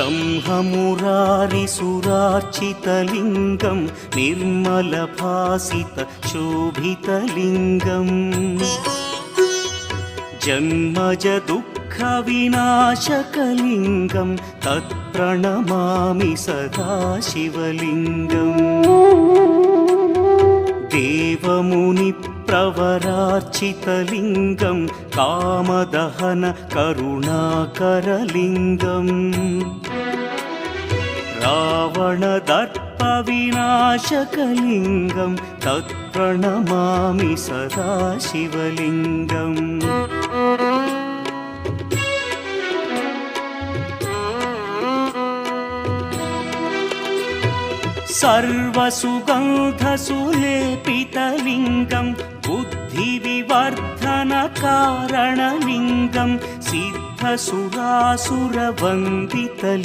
ब्रह्ममुरारिसुरार्चितलिङ्गं निर्मलभासितशोभितलिङ्गम् जन्मजदुःखविनाशकलिङ्गं तत्प्रणमामि सदा शिवलिङ्गम् देवमुनिप्रवरार्चितलिङ्गं कामदहन करुणाकरलिङ्गम् रावणदर्पविनाशकलिङ्गं तत्प्रणमामि सदा शिवलिङ्गम् सर्वसुगन्धसुलेपितलिङ्गं बुद्धिविवर्धनकारणलिङ्गं सिद्धसुरासुरवन्दितलिङ्गम्